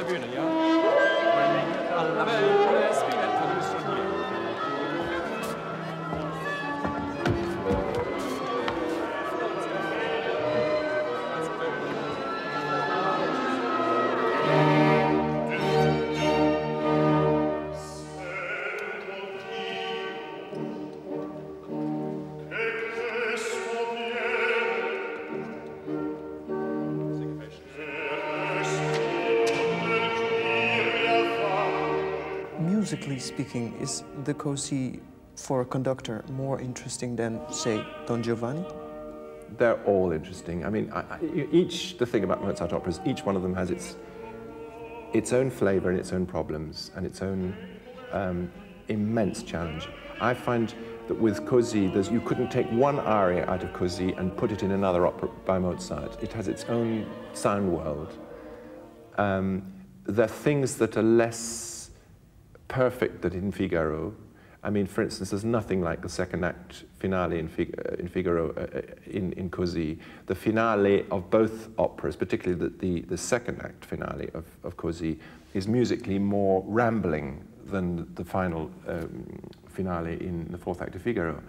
Bühne, ja? Alla belle spinetta del straniero. Musically speaking, is the Così for a conductor more interesting than, say, Don Giovanni? They're all interesting. I mean, the thing about Mozart operas, each one of them has its own flavor and its own problems and its own immense challenge. I find that with Così, you couldn't take one aria out of Così and put it in another opera by Mozart. It has its own sound world. There are things that are less perfect than in Figaro. I mean, for instance, there's nothing like the second act finale in Figaro in Così. The finale of both operas, particularly the second act finale of Così, is musically more rambling than the final finale in the fourth act of Figaro.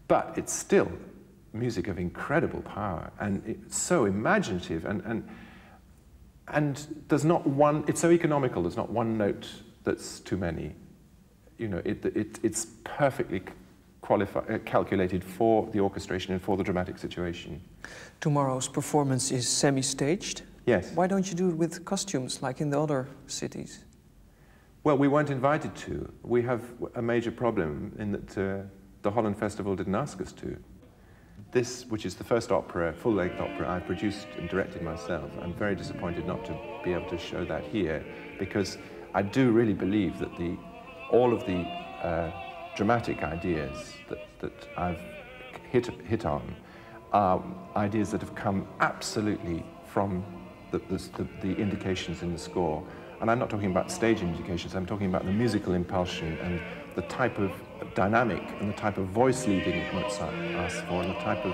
But it's still music of incredible power, and it's so imaginative, and there's not one, it's so economical, there's not one note that's too many. You know, it's perfectly calculated for the orchestration and for the dramatic situation. Tomorrow's performance is semi-staged. Yes. Why don't you do it with costumes like in the other cities? Well, we weren't invited to. We have a major problem in that the Holland Festival didn't ask us to. This, which is the first opera, full-length opera, I produced and directed myself. I'm very disappointed not to be able to show that here, because I do really believe that all of the dramatic ideas that I've hit on are ideas that have come absolutely from the indications in the score. And I'm not talking about stage indications, I'm talking about the musical impulsion and the type of dynamic and the type of voice leading Mozart asks for, and the type of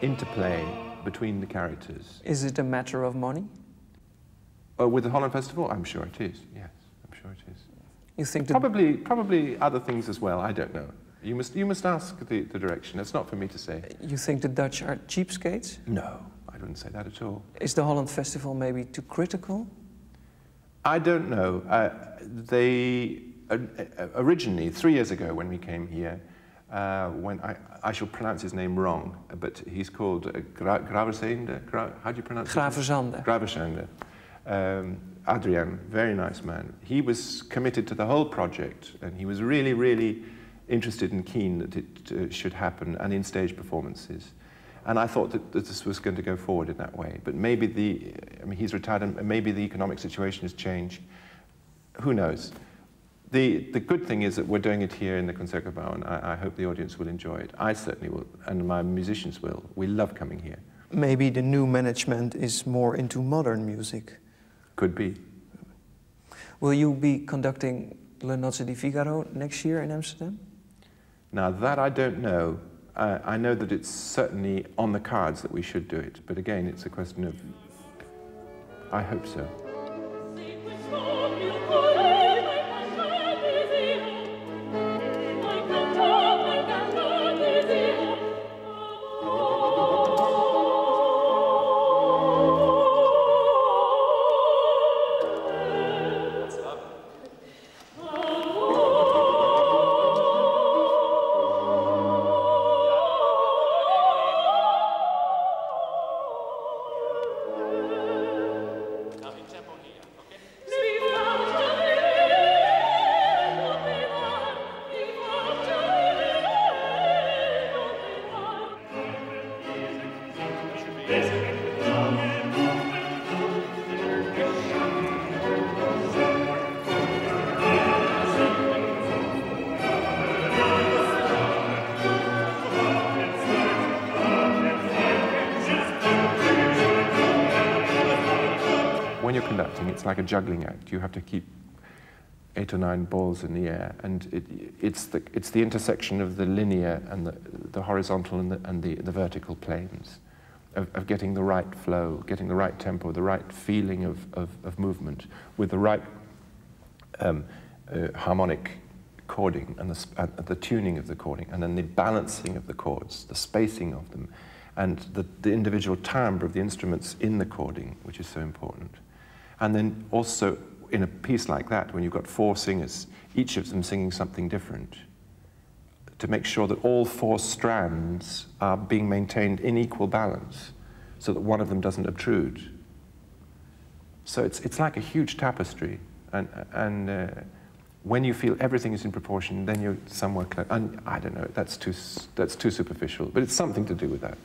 interplay between the characters. Is it a matter of money? With the Holland Festival, I'm sure it is, yes, I'm sure it is. You think probably other things as well, I don't know. You must ask the direction, it's not for me to say. You think the Dutch are cheapskates? No, I wouldn't say that at all. Is the Holland Festival maybe too critical? I don't know. They originally, 3 years ago when we came here, when I shall pronounce his name wrong, but he's called Gravesende. How do you pronounce it? Gravesende. Gravesende. Adrian, very nice man. He was committed to the whole project, and he was really, really interested and keen that it should happen, and in stage performances. And I thought that this was going to go forward in that way. But maybe he's retired, and maybe the economic situation has changed. Who knows? The good thing is that we're doing it here in the Concertgebouw, and I hope the audience will enjoy it. I certainly will, and my musicians will. We love coming here. Maybe the new management is more into modern music. Could be. Will you be conducting Le Nozze di Figaro next year in Amsterdam? Now that I don't know. I know that it's certainly on the cards that we should do it, but again, it's a question of, I hope so. When you're conducting, it's like a juggling act. You have to keep 8 or 9 balls in the air, and it's the intersection of the linear and the horizontal and the vertical planes. of getting the right flow, getting the right tempo, the right feeling of movement, with the right harmonic chording and the tuning of the chording, and then the balancing of the chords, the spacing of them, and the individual timbre of the instruments in the chording, which is so important. And then also, in a piece like that, when you've got 4 singers, each of them singing something different, to make sure that all 4 strands are being maintained in equal balance, so that one of them doesn't obtrude. So it's like a huge tapestry, and when you feel everything is in proportion, then you're somewhere close. And I don't know, that's too superficial, but it's something to do with that.